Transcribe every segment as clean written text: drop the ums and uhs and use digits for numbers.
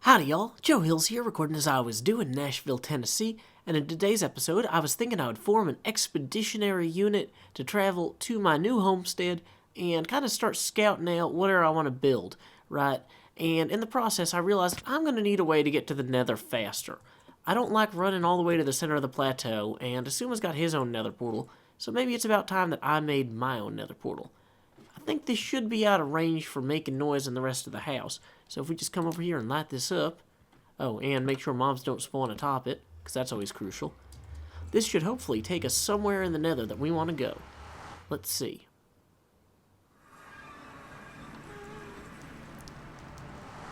Howdy y'all, Joe Hills here, recording as I was doing in Nashville, Tennessee, and in today's episode I was thinking I would form an expeditionary unit to travel to my new homestead and kind of start scouting out whatever I want to build, right? And in the process I realized I'm going to need a way to get to the nether faster. I don't like running all the way to the center of the plateau, and Asuma's got his own nether portal, so maybe it's about time that I made my own nether portal. I think this should be out of range for making noise in the rest of the house. So if we just come over here and light this up, oh, and make sure mobs don't spawn atop it, because that's always crucial. This should hopefully take us somewhere in the nether that we want to go. Let's see.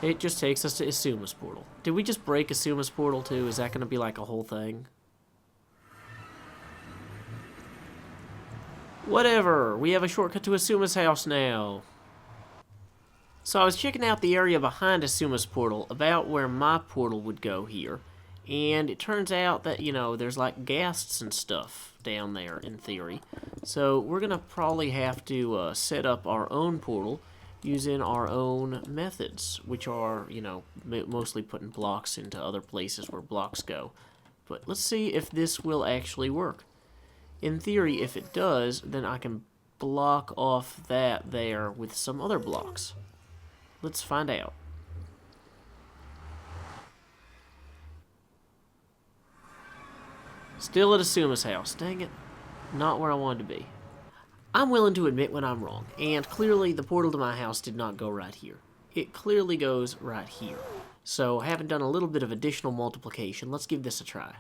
It just takes us to Asuma's portal. Did we just break Asuma's portal too? Is that going to be like a whole thing? Whatever, we have a shortcut to Asuma's house now. So I was checking out the area behind Asuma's portal, about where my portal would go here. And it turns out that, you know, there's like ghasts and stuff down there, in theory. So we're going to probably have to set up our own portal using our own methods, which are, you know, mostly putting blocks into other places where blocks go. But let's see if this will actually work. In theory, if it does, then I can block off that there with some other blocks. Let's find out. Still at Asuma's house. Dang it. Not where I wanted to be. I'm willing to admit when I'm wrong, and clearly the portal to my house did not go right here. It clearly goes right here. So, having done a little bit of additional multiplication, let's give this a try.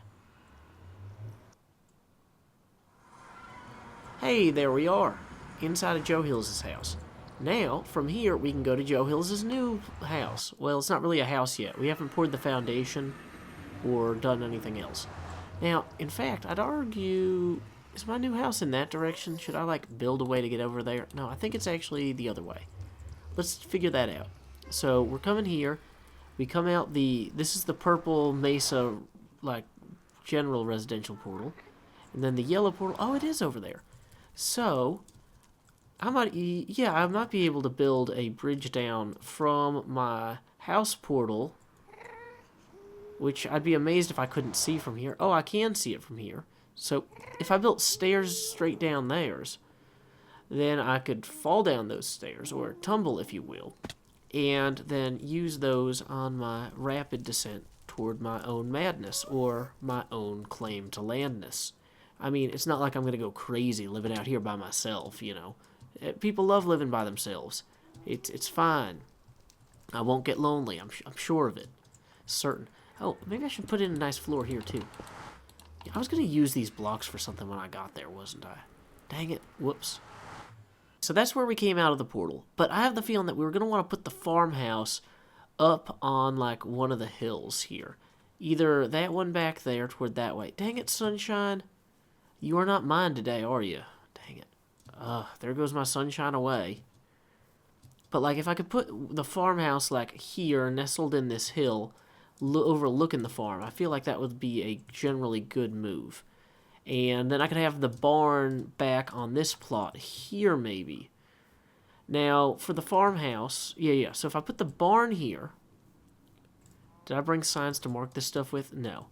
Hey, there we are, inside of Joe Hills' house. Now, from here, we can go to Joe Hills' new house. Well, it's not really a house yet. We haven't poured the foundation or done anything else. Now, in fact, I'd argue, is my new house in that direction? Should I, like, build a way to get over there? No, I think it's actually the other way. Let's figure that out. So, we're coming here. We come out this is the purple mesa, like, general residential portal. And then the yellow portal, oh, it is over there. So, I might be able to build a bridge down from my house portal, which I'd be amazed if I couldn't see from here. Oh, I can see it from here. So, if I built stairs straight down theirs, then I could fall down those stairs, or tumble, if you will, and then use those on my rapid descent toward my own madness, or my own claim to landness. I mean, it's not like I'm going to go crazy living out here by myself, you know. People love living by themselves. It's fine. I won't get lonely. I'm sure of it. Certain. Oh, maybe I should put in a nice floor here, too. Yeah, I was going to use these blocks for something when I got there, wasn't I? Dang it. Whoops. So that's where we came out of the portal. But I have the feeling that we were going to want to put the farmhouse up on, like, one of the hills here. Either that one back there toward that way. Dang it, sunshine. You are not mine today, are you? Dang it. There goes my sunshine away. But, like, if I could put the farmhouse, like, here, nestled in this hill, overlooking the farm, I feel like that would be a generally good move. And then I could have the barn back on this plot here, maybe. Now, for the farmhouse, yeah. So if I put the barn here, did I bring signs to mark this stuff with? No.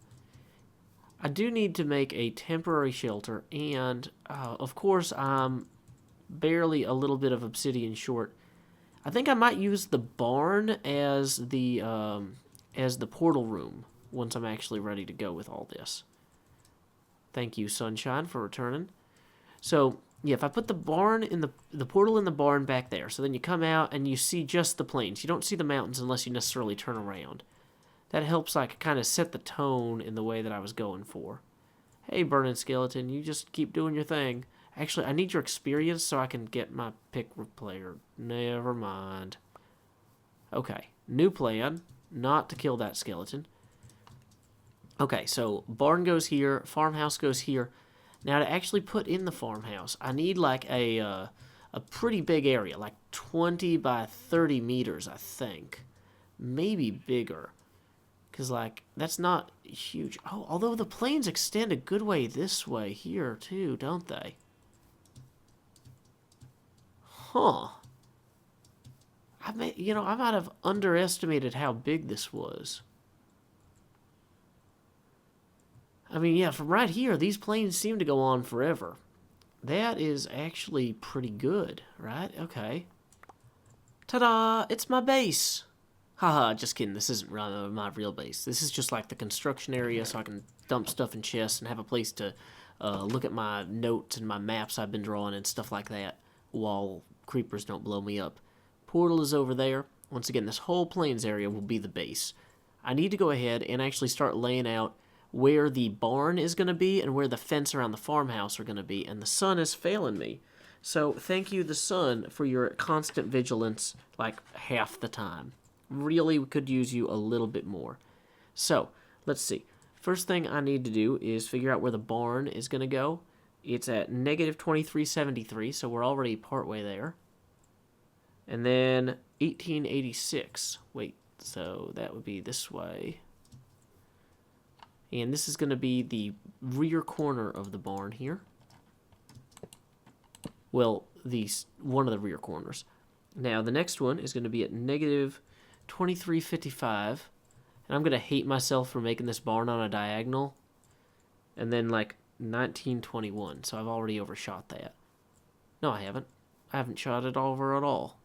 I do need to make a temporary shelter, and of course I'm barely a little bit of obsidian short. I think I might use the barn as the portal room once I'm actually ready to go with all this. Thank you, sunshine, for returning. So yeah, if I put the barn in the portal in the barn back there, so then you come out and you see just the plains. You don't see the mountains unless you necessarily turn around. That helps, like, kind of set the tone in the way that I was going for. Hey, Burning Skeleton, you just keep doing your thing. Actually, I need your experience so I can get my pick player. Never mind. Okay, new plan. Not to kill that skeleton. Okay, so barn goes here, farmhouse goes here. Now, to actually put in the farmhouse, I need, like, a pretty big area, like 20 by 30 meters, I think. Maybe bigger. Because, like, that's not huge. Oh, although the plains extend a good way this way here, too, don't they? Huh. I might have underestimated how big this was. I mean, yeah, from right here, these plains seem to go on forever. That is actually pretty good, right? Okay. Ta-da! It's my base! Haha, just kidding. This isn't my real base. This is just like the construction area so I can dump stuff in chests and have a place to look at my notes and my maps I've been drawing and stuff like that while creepers don't blow me up. Portal is over there. Once again, this whole plains area will be the base. I need to go ahead and actually start laying out where the barn is going to be and where the fence around the farmhouse are going to be, and the sun is failing me. So thank you, the sun, for your constant vigilance like half the time. Really could use you a little bit more. So, let's see. First thing I need to do is figure out where the barn is going to go. It's at negative 2373, so we're already partway there. And then 1886. Wait, so that would be this way. And this is going to be the rear corner of the barn here. Well, one of the rear corners. Now, the next one is going to be at negative 2355. And I'm going to hate myself for making this barn on a diagonal. And then, like, 1921. So I've already overshot that. No, I haven't. I haven't shot it over at all.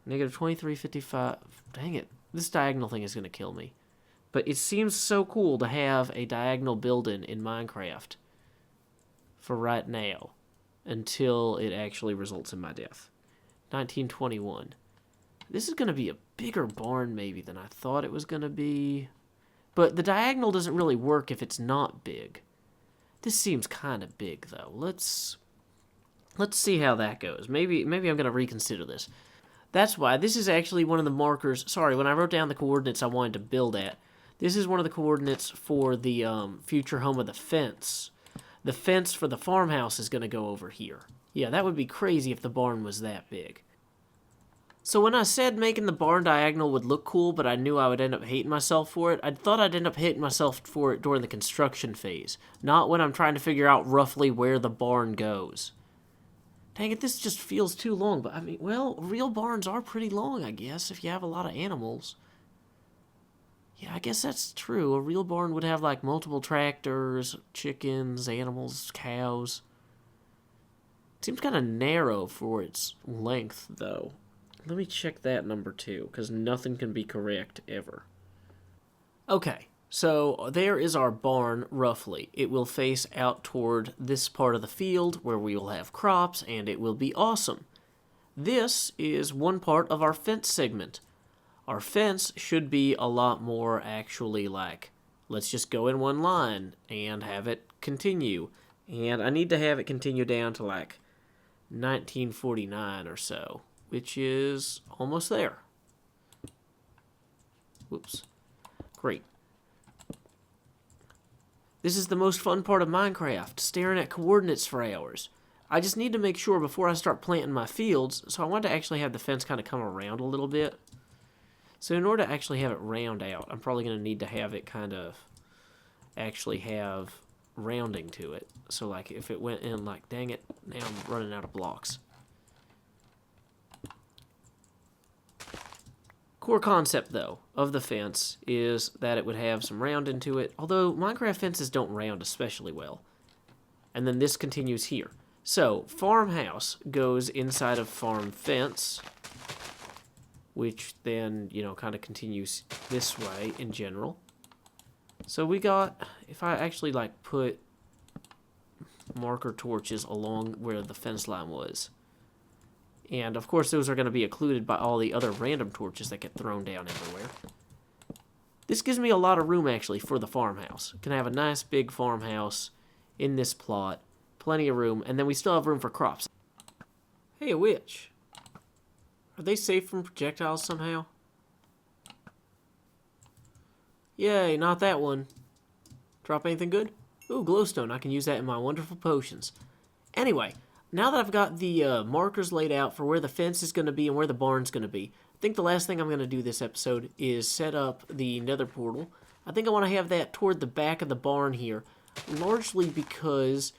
Negative 2355. Dang it. This diagonal thing is going to kill me. But it seems so cool to have a diagonal building in Minecraft for right now until it actually results in my death. 1921. This is going to be a bigger barn maybe than I thought it was going to be. But the diagonal doesn't really work if it's not big. This seems kind of big though. Let's see how that goes. Maybe I'm going to reconsider this. That's why this is actually one of the markers. Sorry, when I wrote down the coordinates I wanted to build at, this is one of the coordinates for the future home of the fence. The fence for the farmhouse is going to go over here. Yeah, that would be crazy if the barn was that big. So when I said making the barn diagonal would look cool, but I knew I would end up hating myself for it, I thought I'd end up hating myself for it during the construction phase, not when I'm trying to figure out roughly where the barn goes. Dang it, this just feels too long, but I mean, well, real barns are pretty long, I guess, if you have a lot of animals. Yeah, I guess that's true. A real barn would have, like, multiple tractors, chickens, animals, cows. It seems kind of narrow for its length, though. Let me check that number, too, because nothing can be correct ever. Okay, so there is our barn, roughly. It will face out toward this part of the field where we will have crops, and it will be awesome. This is one part of our fence segment. Our fence should be a lot more actually like, let's just go in one line and have it continue. And I need to have it continue down to like 1949 or so, which is almost there. Whoops. Great. This is the most fun part of Minecraft, staring at coordinates for hours. I just need to make sure before I start planting my fields, so I want to actually have the fence kind of come around a little bit. So in order to actually have it round out, I'm probably going to need to have it kind of actually have rounding to it. So like if it went in like, dang it, now I'm running out of blocks. Core concept though of the fence is that it would have some rounding to it, although Minecraft fences don't round especially well. And then this continues here. So farmhouse goes inside of farm fence, which then, you know, kind of continues this way in general. So we got, if I actually like put marker torches along where the fence line was, and of course those are going to be occluded by all the other random torches that get thrown down everywhere. This gives me a lot of room actually for the farmhouse. Can have a nice big farmhouse in this plot, plenty of room, and then we still have room for crops. Hey, a witch. Are they safe from projectiles somehow? Yay, not that one. Drop anything good? Ooh, glowstone. I can use that in my wonderful potions. Anyway, now that I've got the markers laid out for where the fence is going to be and where the barn's going to be, I think the last thing I'm going to do this episode is set up the nether portal. I think I want to have that toward the back of the barn here, largely because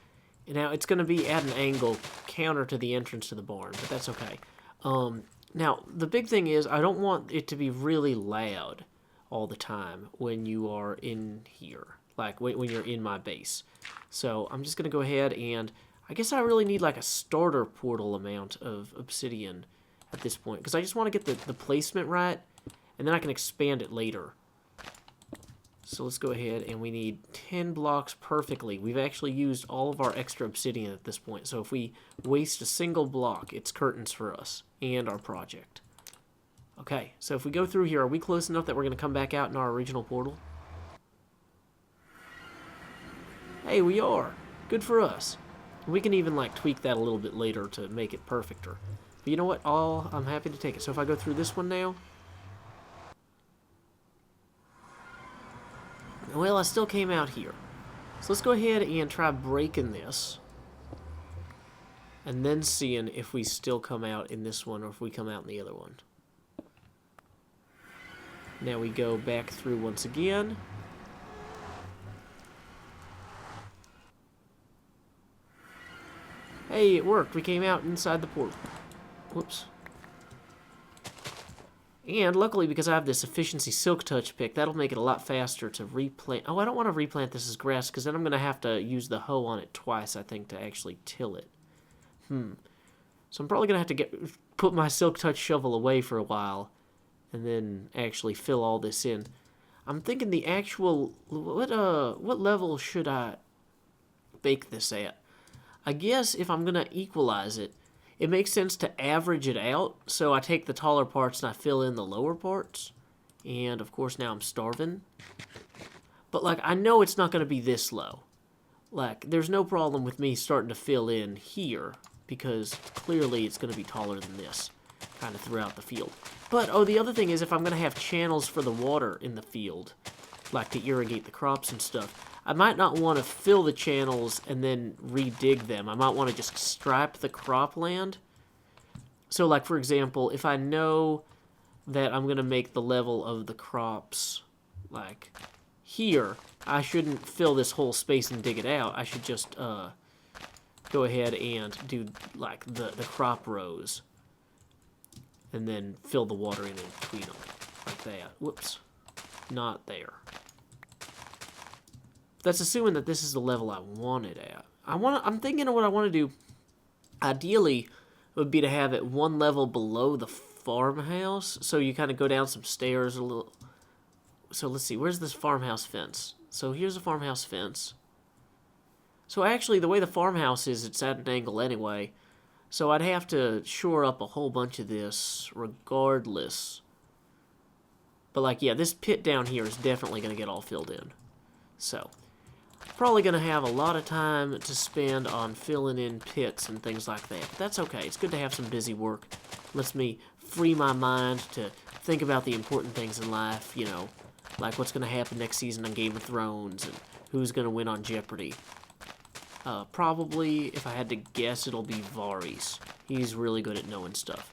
now it's going to be at an angle counter to the entrance to the barn, but that's okay. Now, the big thing is I don't want it to be really loud all the time when you are in here, like when you're in my base. So I'm just going to go ahead and I guess I really need like a starter portal amount of obsidian at this point, because I just want to get the placement right, and then I can expand it later. So let's go ahead, and we need 10 blocks perfectly. We've actually used all of our extra obsidian at this point, so if we waste a single block, it's curtains for us and our project. Okay, so if we go through here, are we close enough that we're going to come back out in our original portal? Hey, we are. Good for us. We can even like tweak that a little bit later to make it perfecter. But you know what? I'm happy to take it. So if I go through this one now, well, I still came out here. So let's go ahead and try breaking this, and then seeing if we still come out in this one or if we come out in the other one. Now we go back through once again. Hey, it worked. We came out inside the portal. Whoops. And luckily, because I have this efficiency silk touch pick, that'll make it a lot faster to replant. Oh, I don't want to replant this as grass, because then I'm going to have to use the hoe on it twice, I think, to actually till it. So I'm probably going to have to put my silk touch shovel away for a while, and then actually fill all this in. I'm thinking the actual... What level should I bake this at? I guess if I'm going to equalize it, it makes sense to average it out, so I take the taller parts and I fill in the lower parts. And, of course, now I'm starving. But, like, I know it's not going to be this low. Like, there's no problem with me starting to fill in here, because clearly it's going to be taller than this, kind of throughout the field. But, oh, the other thing is if I'm going to have channels for the water in the field, like to irrigate the crops and stuff, I might not want to fill the channels and then redig them. I might want to just stripe the cropland. So, like, for example, if I know that I'm going to make the level of the crops, like, here, I shouldn't fill this whole space and dig it out. I should just go ahead and do, like, the crop rows. And then fill the water in between them, like that. Whoops. Not there. That's assuming that this is the level I want it at. I'm thinking of what I want to do. Ideally, would be to have it one level below the farmhouse, so you kind of go down some stairs a little. So let's see, where's this farmhouse fence? So here's the farmhouse fence. So actually, the way the farmhouse is, it's at an angle anyway. So I'd have to shore up a whole bunch of this regardless. But like, yeah, this pit down here is definitely going to get all filled in. So, probably going to have a lot of time to spend on filling in pits and things like that. But that's okay. It's good to have some busy work. Lets me free my mind to think about the important things in life, you know, like what's going to happen next season on Game of Thrones and who's going to win on Jeopardy. Probably, if I had to guess, it'll be Varys. He's really good at knowing stuff.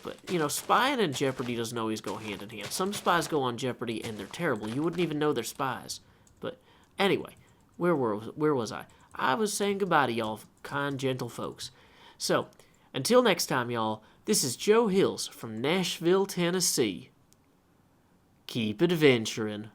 But, you know, spying and Jeopardy doesn't always go hand in hand. Some spies go on Jeopardy and they're terrible. You wouldn't even know they're spies. But anyway, where was I? I was saying goodbye to y'all, kind, gentle folks. So, until next time, y'all, this is Joe Hills from Nashville, Tennessee. Keep adventuring.